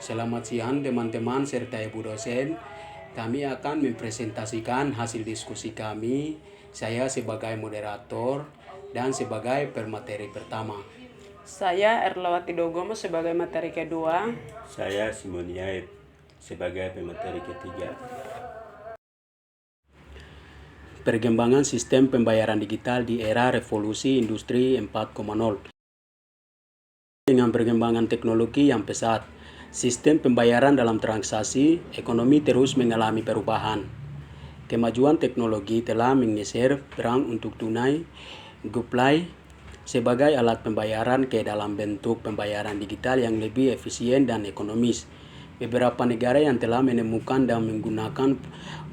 Selamat siang teman-teman serta ibu dosen. Kami akan mempresentasikan hasil diskusi kami. Saya sebagai moderator dan sebagai pemateri pertama. Saya Erlawati Dogomo sebagai materi kedua. Saya Simon Yait sebagai pemateri ketiga. Perkembangan sistem pembayaran digital di era revolusi industri 4.0. Dengan perkembangan teknologi yang pesat, sistem pembayaran dalam transaksi ekonomi terus mengalami perubahan. Kemajuan teknologi telah menggeser peran untuk tunai, GoPay, sebagai alat pembayaran ke dalam bentuk pembayaran digital yang lebih efisien dan ekonomis. Beberapa negara yang telah menemukan dan menggunakan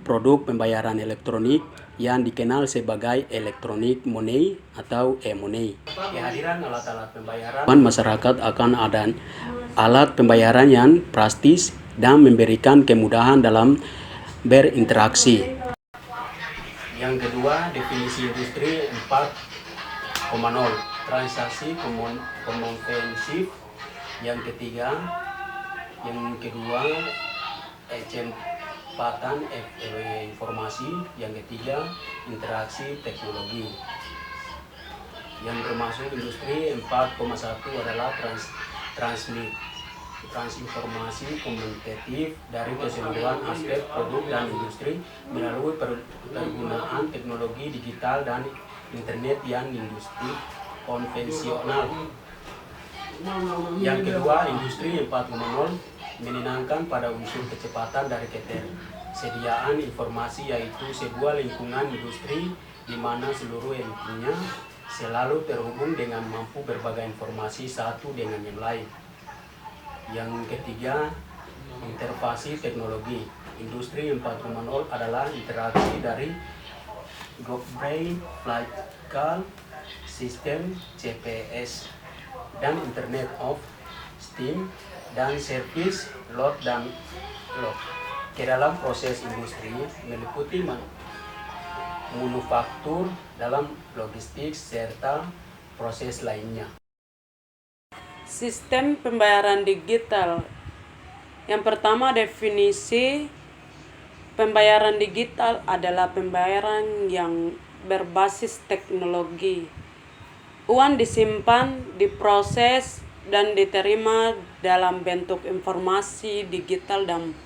produk pembayaran elektronik yang dikenal sebagai electronic money atau e-money. Kehadiran alat-alat pembayaran masyarakat akan ada alat pembayaran yang praktis dan memberikan kemudahan dalam berinteraksi. Yang kedua, definisi industri 4.0, transaksi konvensif. Yang kedua, kecepatan informasi. Yang ketiga, interaksi teknologi. Yang termasuk industri 4.1 adalah transinformasi komunikatif dari keseluruhan aspek produk dan industri melalui penggunaan teknologi digital dan internet yang industri konvensional. Yang kedua, industri 4.0 menenangkan pada unsur kecepatan dari ketersediaan informasi, yaitu sebuah lingkungan industri di mana seluruh intinya selalu terhubung dengan mampu berbagi informasi satu dengan yang lain. Yang ketiga, interface teknologi. Industri 4.0 adalah interaksi dari GoPay, Flight System, GPS, dan Internet of Things dan service load dan load ke dalam proses industri, meliputi manufaktur, dalam logistik, serta proses lainnya. Sistem pembayaran digital. Yang pertama, definisi pembayaran digital adalah pembayaran yang berbasis teknologi. Uang disimpan, diproses, dan diterima dalam bentuk informasi digital dan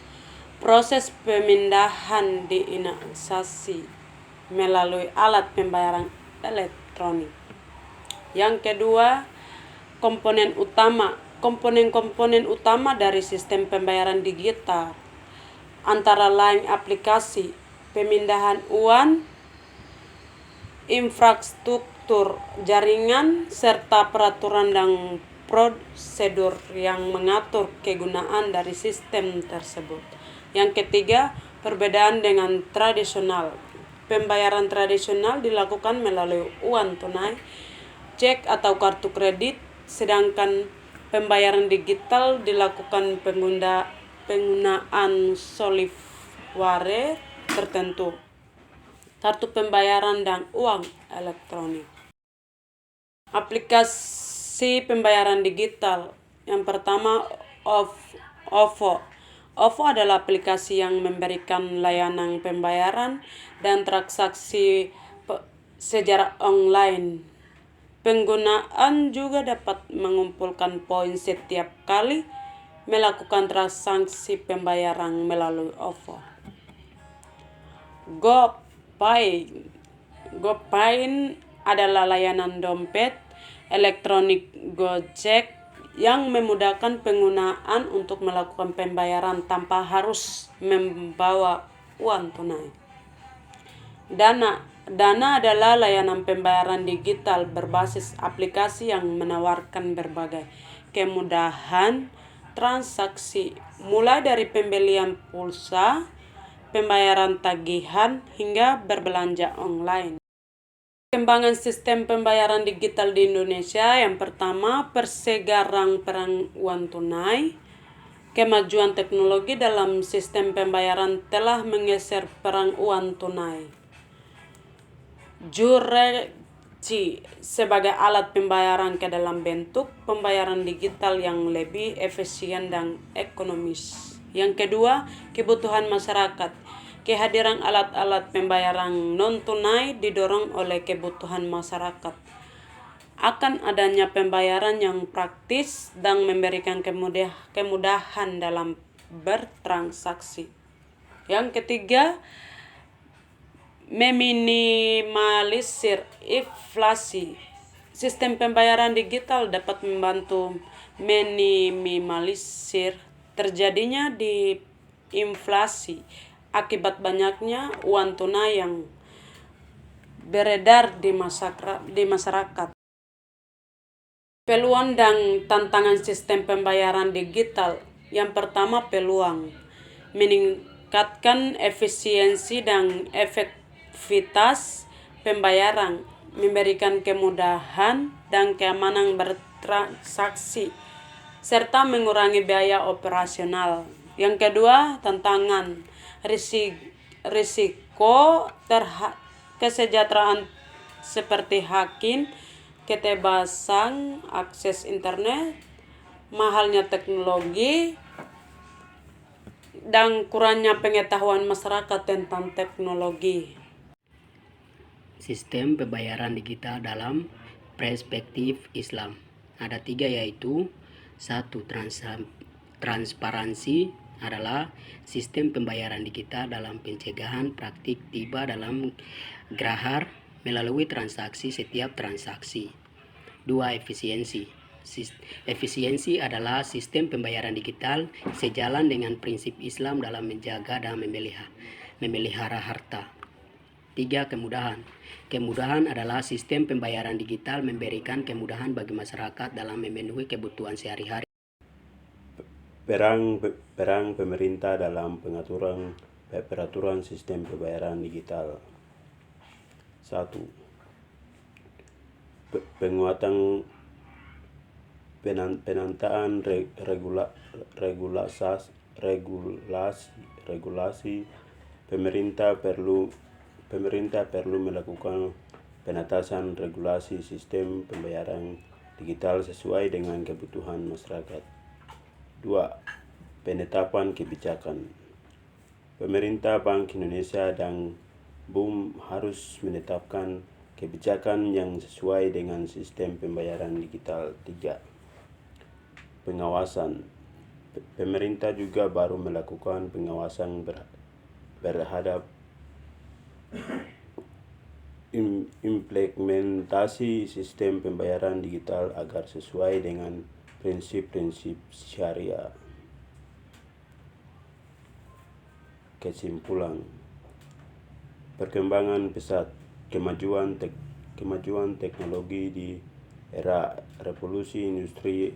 proses pemindahan diintegrasi melalui alat pembayaran elektronik. Yang kedua, komponen utama. Komponen-komponen utama dari sistem pembayaran digital antara lain aplikasi pemindahan uang, infrastruktur jaringan, serta peraturan dan prosedur yang mengatur kegunaan dari sistem tersebut. Yang ketiga, perbedaan dengan tradisional. Pembayaran tradisional dilakukan melalui uang tunai, cek atau kartu kredit, sedangkan pembayaran digital dilakukan penggunaan software tertentu, kartu pembayaran dan uang elektronik. Aplikasi pembayaran digital. Yang pertama, OVO. OVO adalah aplikasi yang memberikan layanan pembayaran dan transaksi secara online. Penggunaan juga dapat mengumpulkan poin setiap kali melakukan transaksi pembayaran melalui OVO. GoPay adalah layanan dompet elektronik Gojek yang memudahkan penggunaan untuk melakukan pembayaran tanpa harus membawa uang tunai. Dana adalah layanan pembayaran digital berbasis aplikasi yang menawarkan berbagai kemudahan transaksi, mulai dari pembelian pulsa, pembayaran tagihan, hingga berbelanja online. Perkembangan sistem pembayaran digital di Indonesia. Yang pertama, persebaran peran uang tunai. Kemajuan teknologi dalam sistem pembayaran telah menggeser peran uang tunai. Jurek sebagai alat pembayaran ke dalam bentuk pembayaran digital yang lebih efisien dan ekonomis. Yang kedua, kebutuhan masyarakat. Kehadiran alat-alat pembayaran non-tunai didorong oleh kebutuhan masyarakat akan adanya pembayaran yang praktis dan memberikan kemudahan dalam bertransaksi. Yang ketiga, meminimalisir inflasi. Sistem pembayaran digital dapat membantu meminimalisir terjadinya inflasi akibat banyaknya uang tunai yang beredar di masyarakat. Peluang dan tantangan sistem pembayaran digital. Yang pertama, peluang meningkatkan efisiensi dan efektivitas pembayaran, memberikan kemudahan dan keamanan bertransaksi, serta mengurangi biaya operasional. Yang kedua, tantangan risiko kesejahteraan seperti hacking, keterbatasan akses internet, mahalnya teknologi, dan kurangnya pengetahuan masyarakat tentang teknologi. Sistem pembayaran digital dalam perspektif Islam. Ada 3, yaitu 1. Transparansi adalah sistem pembayaran digital dalam pencegahan praktik riba dalam gerahar melalui transaksi setiap transaksi. 2. Efisiensi. Efisiensi adalah sistem pembayaran digital sejalan dengan prinsip Islam dalam menjaga dan memelihara harta. 3. Kemudahan. Kemudahan adalah sistem pembayaran digital memberikan kemudahan bagi masyarakat dalam memenuhi kebutuhan sehari-hari. Peran pemerintah dalam peraturan sistem pembayaran digital. 1. Penguatan penantaan regulasi. Pemerintah perlu melakukan penatasan regulasi sistem pembayaran digital sesuai dengan kebutuhan masyarakat. 2. Penetapan kebijakan. Pemerintah, Bank Indonesia, dan BUM harus menetapkan kebijakan yang sesuai dengan sistem pembayaran digital. 3. Pengawasan. Pemerintah juga baru melakukan pengawasan berhadap implementasi sistem pembayaran digital agar sesuai dengan prinsip-prinsip syariah. Kesimpulan, perkembangan pesat, kemajuan teknologi di era revolusi industri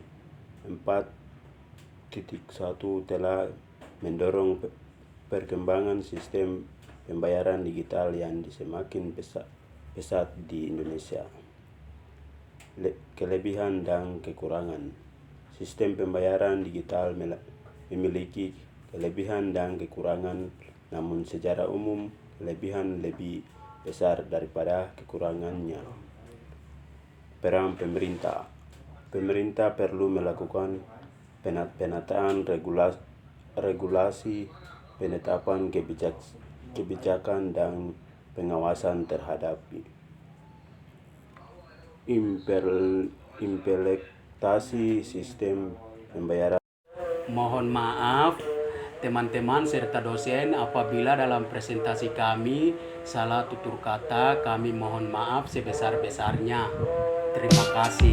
4.1 telah mendorong perkembangan sistem pembayaran digital yang semakin pesat di Indonesia. Kelebihan dan kekurangan. Sistem pembayaran digital memiliki kelebihan dan kekurangan, namun secara umum kelebihan lebih besar daripada kekurangannya. Peran pemerintah. Pemerintah perlu melakukan penataan regulasi, penetapan kebijakan dan pengawasan terhadap implementasi sistem pembayaran. Mohon maaf teman-teman serta dosen apabila dalam presentasi kami salah tutur kata, kami mohon maaf sebesar-besarnya. Terima kasih.